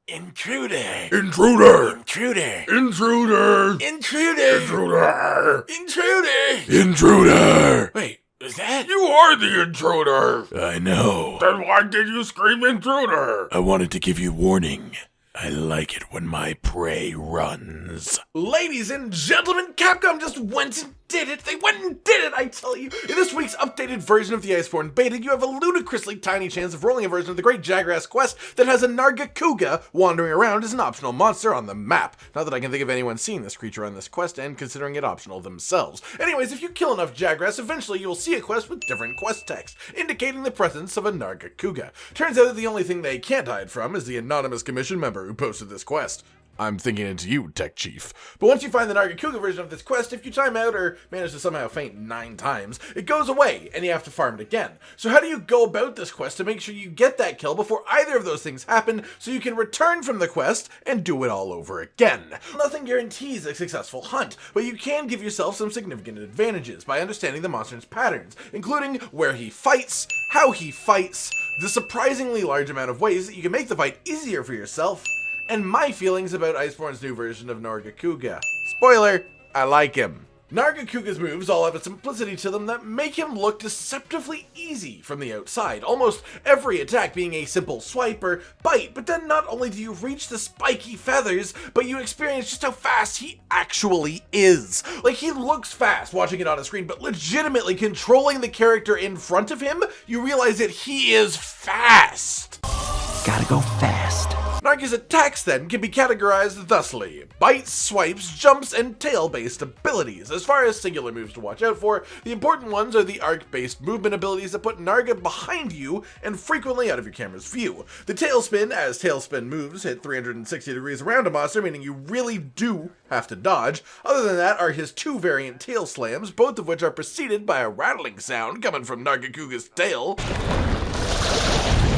Intruder! Intruder! Intruder! Intruder! Intruder! Intruder! Intruder! Intruder! Wait, is that? You are the intruder! I know. Then why did you scream intruder? I wanted to give you warning. I like it when my prey runs. Ladies and gentlemen, Capcom just went and did it. They went and did it, I tell you. In this week's updated version of the Iceborne beta, you have a ludicrously tiny chance of rolling a version of the Great Jagras quest that has a Nargacuga wandering around as an optional monster on the map. Not that I can think of anyone seeing this creature on this quest and considering it optional themselves. Anyways, if you kill enough Jagras, eventually you will see a quest with different quest text, indicating the presence of a Nargacuga. Turns out that the only thing they can't hide from is the anonymous commission member who posted this quest. I'm thinking it's you, Tech Chief. But once you find the Nargacuga version of this quest, if you time out or manage to somehow faint 9 times, it goes away and you have to farm it again. So how do you go about this quest to make sure you get that kill before either of those things happen so you can return from the quest and do it all over again? Nothing guarantees a successful hunt, but you can give yourself some significant advantages by understanding the monster's patterns, including where he fights, how he fights, the surprisingly large amount of ways that you can make the fight easier for yourself, and my feelings about Iceborne's new version of Nargacuga. Spoiler, I like him. Nargacuga's moves all have a simplicity to them that make him look deceptively easy from the outside, almost every attack being a simple swipe or bite, but then not only do you reach the spiky feathers, but you experience just how fast he actually is. Like, he looks fast watching it on a screen, but legitimately controlling the character in front of him, you realize that he is fast. Gotta go fast. Narga's attacks then can be categorized thusly: bites, swipes, jumps, and tail-based abilities. As far as singular moves to watch out for, the important ones are the arc-based movement abilities that put Narga behind you and frequently out of your camera's view. The tailspin, as tailspin moves hit 360 degrees around a monster, meaning you really do have to dodge. Other than that are his 2 variant tail slams, both of which are preceded by a rattling sound coming from Nargacuga's tail.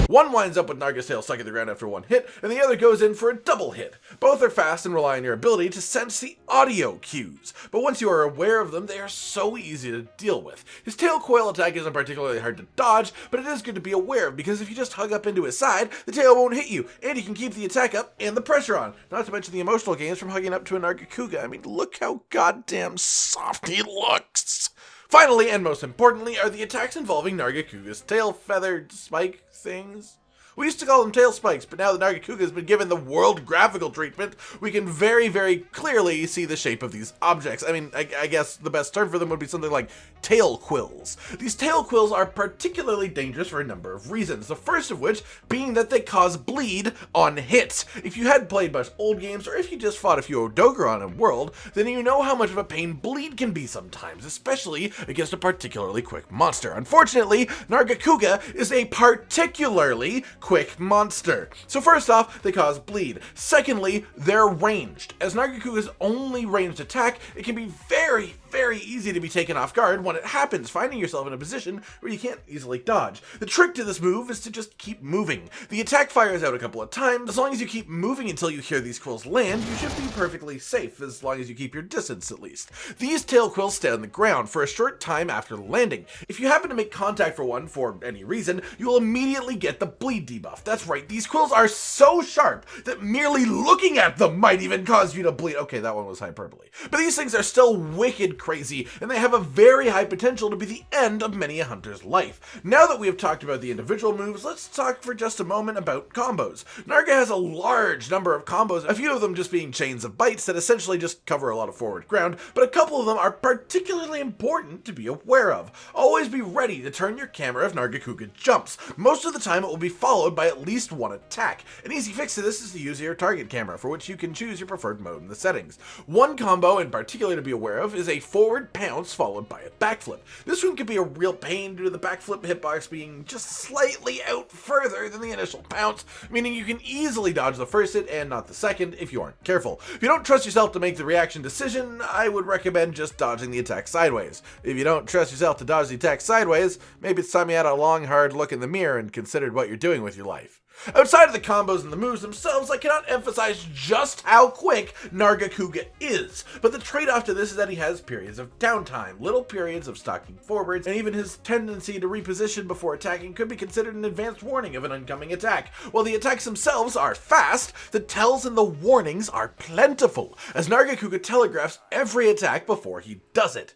One winds up with Narga's tail stuck in the ground after 1 hit, and the other goes in for a double hit. Both are fast and rely on your ability to sense the audio cues, but once you are aware of them, they are so easy to deal with. His tail coil attack isn't particularly hard to dodge, but it is good to be aware of, because if you just hug up into his side, the tail won't hit you, and you can keep the attack up and the pressure on. Not to mention the emotional gains from hugging up to a Nargacuga. I mean, look how goddamn soft he looks! Finally, and most importantly, are the attacks involving Nargacuga's tail feathered spike things. We used to call them tail spikes, but now that Nargacuga has been given the world graphical treatment, we can very, very clearly see the shape of these objects. I mean, I guess the best term for them would be something like tail quills. These tail quills are particularly dangerous for a number of reasons, the first of which being that they cause bleed on hit. If you had played much old games, or if you just fought a few Odogron in World, then you know how much of a pain bleed can be sometimes, especially against a particularly quick monster. Unfortunately, Nargacuga is a particularly quick monster. So first off, they cause bleed. Secondly, they're ranged. As Nargacuga's only ranged attack, it can be very, very easy to be taken off guard when it happens, finding yourself in a position where you can't easily dodge. The trick to this move is to just keep moving. The attack fires out a couple of times. As long as you keep moving until you hear these quills land, you should be perfectly safe, as long as you keep your distance at least. These tail quills stay on the ground for a short time after landing. If you happen to make contact for one for any reason, you will immediately get the bleed debuff. That's right, these quills are so sharp that merely looking at them might even cause you to bleed. Okay, that one was hyperbole. But these things are still wicked crazy, and they have a very high potential to be the end of many a hunter's life. Now that we have talked about the individual moves, let's talk for just a moment about combos. Narga has a large number of combos, a few of them just being chains of bites that essentially just cover a lot of forward ground, but a couple of them are particularly important to be aware of. Always be ready to turn your camera if Nargacuga jumps. Most of the time it will be followed by at least 1 attack. An easy fix to this is to use your target camera, for which you can choose your preferred mode in the settings. One combo in particular to be aware of is a forward pounce followed by a backflip. This one can be a real pain due to the backflip hitbox being just slightly out further than the initial pounce, meaning you can easily dodge the first hit and not the second if you aren't careful. If you don't trust yourself to make the reaction decision, I would recommend just dodging the attack sideways. If you don't trust yourself to dodge the attack sideways, maybe it's time you had a long hard look in the mirror and considered what you're doing with your life. Outside of the combos and the moves themselves, I cannot emphasize just how quick Nargacuga is, but the trade-off to this is that he has periods of downtime, little periods of stalking forwards, and even his tendency to reposition before attacking could be considered an advanced warning of an oncoming attack. While the attacks themselves are fast, the tells and the warnings are plentiful, as Nargacuga telegraphs every attack before he does it.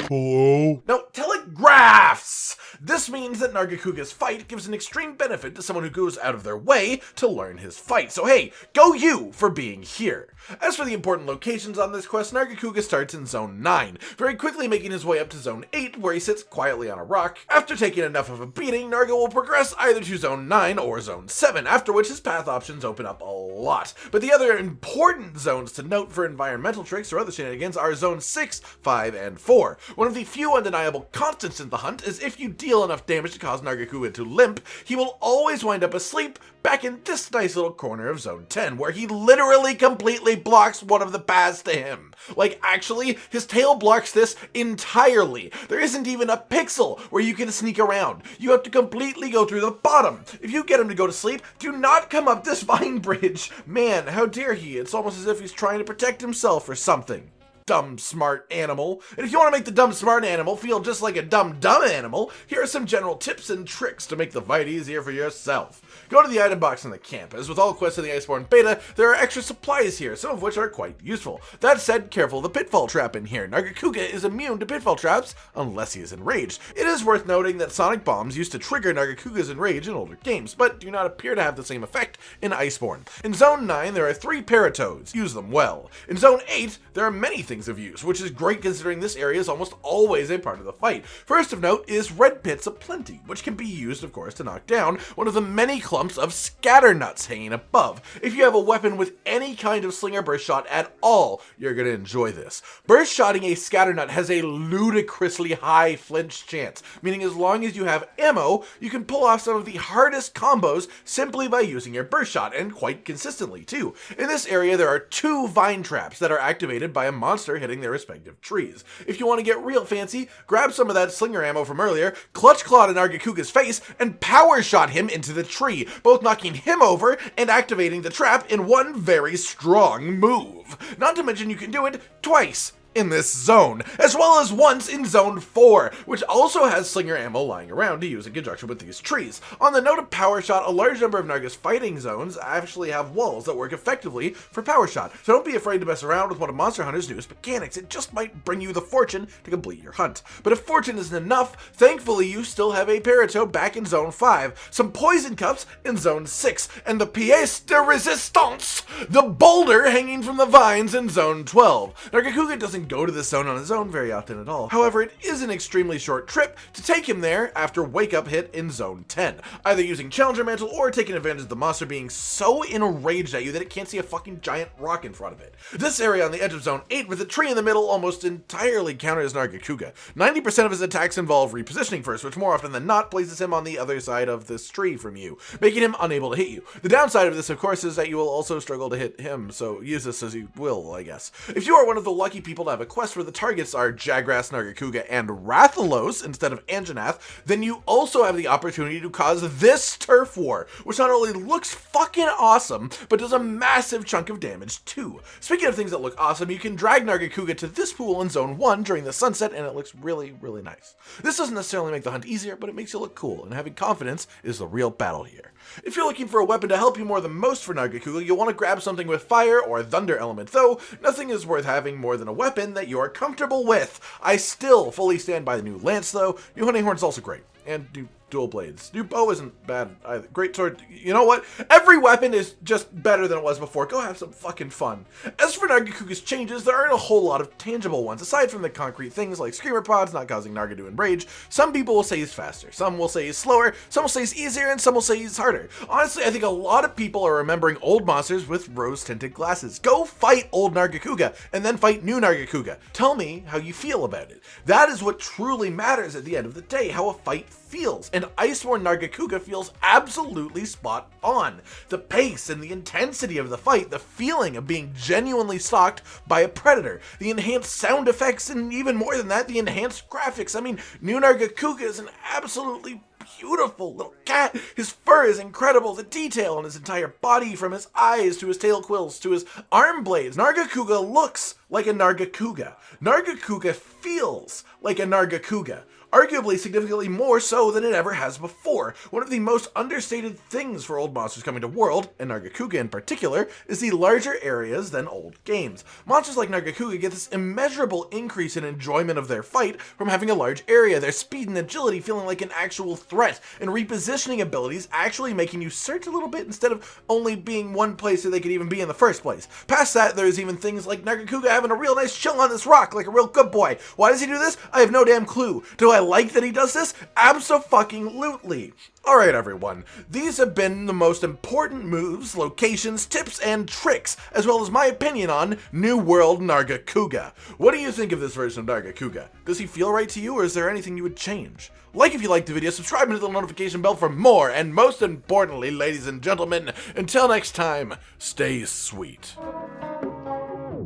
Hello? No, telegraphs! This means that Nargacuga's fight gives an extreme benefit to someone who goes out of their way to learn his fight. So hey, go you for being here. As for the important locations on this quest, Nargacuga starts in Zone 9, very quickly making his way up to Zone 8, where he sits quietly on a rock. After taking enough of a beating, Narga will progress either to Zone 9 or Zone 7, after which his path options open up a lot. But the other important zones to note for environmental tricks or other shenanigans are Zone 6, 5, and 4. One of the few undeniable constants in the hunt is if you deal enough damage to cause Nargacuga to limp, he will always wind up asleep back in this nice little corner of Zone 10, where he literally completely blocks one of the paths to him. Like, actually, his tail blocks this entirely. There isn't even a pixel where you can sneak around. You have to completely go through the bottom. If you get him to go to sleep, do not come up this vine bridge. Man, how dare he? It's almost as if he's trying to protect himself or something. Dumb, smart animal. And if you want to make the dumb, smart animal feel just like a dumb, dumb animal, here are some general tips and tricks to make the fight easier for yourself. Go to the item box in the camp. As with all quests in the Iceborne beta, there are extra supplies here, some of which are quite useful. That said, careful of the pitfall trap in here. Nargacuga is immune to pitfall traps unless he is enraged. It is worth noting that sonic bombs used to trigger Nargacuga's enrage in older games, but do not appear to have the same effect in Iceborne. In Zone 9, there are 3 paratoads. Use them well. In Zone 8, there are many things of use, which is great considering this area is almost always a part of the fight. First of note is red pits aplenty, which can be used, of course, to knock down one of the many clumps of scatter nuts hanging above. If you have a weapon with any kind of slinger burst shot at all, you're going to enjoy this. Burst shotting a scatter nut has a ludicrously high flinch chance, meaning as long as you have ammo, you can pull off some of the hardest combos simply by using your burst shot, and quite consistently too. In this area, there are 2 vine traps that are activated by a monster hitting their respective trees. If you want to get real fancy, grab some of that slinger ammo from earlier, clutch claw to Nargacuga's face, and power shot him into the tree, both knocking him over and activating the trap in one very strong move. Not to mention you can do it twice in this zone, as well as once in Zone 4, which also has slinger ammo lying around to use in conjunction with these trees. On the note of power shot, a large number of Narga's fighting zones actually have walls that work effectively for power shot, so don't be afraid to mess around with one of Monster Hunter's newest mechanics. It just might bring you the fortune to complete your hunt. But if fortune isn't enough, thankfully you still have a paratoad back in Zone 5, some poison cups in Zone 6, and the pièce de résistance, the boulder hanging from the vines in Zone 12. Nargacuga doesn't go to this zone on his own very often at all. However, it is an extremely short trip to take him there after Wake Up hit in Zone 10, either using Challenger Mantle or taking advantage of the monster being so enraged at you that it can't see a fucking giant rock in front of it. This area on the edge of Zone 8 with a tree in the middle almost entirely counters Nargacuga. 90% of his attacks involve repositioning first, which more often than not places him on the other side of this tree from you, making him unable to hit you. The downside of this, of course, is that you will also struggle to hit him, so use this as you will, I guess. If you are one of the lucky people to have a quest where the targets are Jagras, Nargacuga, and Rathalos instead of Anjanath, then you also have the opportunity to cause this turf war, which not only looks fucking awesome, but does a massive chunk of damage too. Speaking of things that look awesome, you can drag Nargacuga to this pool in Zone 1 during the sunset, and it looks really, really nice. This doesn't necessarily make the hunt easier, but it makes you look cool, and having confidence is the real battle here. If you're looking for a weapon to help you more than most for Nargacuga, you'll want to grab something with fire or thunder element, though nothing is worth having more than a weapon that you're comfortable with. I still fully stand by the new lance though. New hunting horn's also great, and new dual blades. New bow isn't bad either. Great sword. You know what? Every weapon is just better than it was before. Go have some fucking fun. As for Nargacuga's changes, there aren't a whole lot of tangible ones, aside from the concrete things like screamer pods not causing Narga to enrage. Some people will say he's faster, some will say he's slower, some will say he's easier, and some will say he's harder. Honestly, I think a lot of people are remembering old monsters with rose-tinted glasses. Go fight old Nargacuga, and then fight new Nargacuga. Tell me how you feel about it. That is what truly matters at the end of the day, how a fight feels, and Iceborne Nargacuga feels absolutely spot on. The pace and the intensity of the fight, the feeling of being genuinely stalked by a predator, the enhanced sound effects, and even more than that, the enhanced graphics. I mean, new Nargacuga is an absolutely beautiful little cat. His fur is incredible. The detail on his entire body, from his eyes to his tail quills to his arm blades. Nargacuga looks like a Nargacuga. Nargacuga feels like a Nargacuga. Arguably significantly more so than it ever has before. One of the most understated things for old monsters coming to World, and Nargacuga in particular, is the larger areas than old games. Monsters like Nargacuga get this immeasurable increase in enjoyment of their fight from having a large area, their speed and agility feeling like an actual threat, and repositioning abilities actually making you search a little bit instead of only being one place that they could even be in the first place. Past that, there's even things like Nargacuga having a real nice chill on this rock like a real good boy. Why does he do this? I have no damn clue. Do I like that he does this? Abso-fucking-lutely. Alright everyone, these have been the most important moves, locations, tips, and tricks, as well as my opinion on New World Nargacuga. What do you think of this version of Nargacuga? Does he feel right to you, or is there anything you would change? Like if you liked the video, subscribe and hit the notification bell for more, and most importantly, ladies and gentlemen, until next time, stay sweet.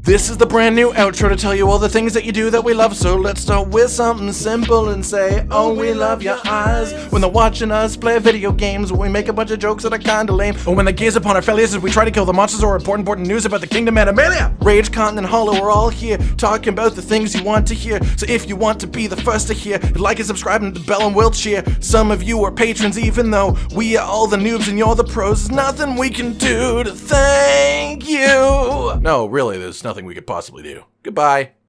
This is the brand new outro to tell you all the things that you do that we love, so let's start with something simple and say, oh, we love your eyes. When they're watching us play video games, we make a bunch of jokes that are kinda lame, or when they gaze upon our failures as we try to kill the monsters or important news about the kingdom Animalia. Rage, Continent, Hollow, we're all here, talking about the things you want to hear, so if you want to be the first to hear, like and subscribe and the bell and we'll cheer. Some of you are patrons even though we are all the noobs and you're the pros, there's nothing we can do to thank you. No, really, there's nothing we could possibly do. Goodbye.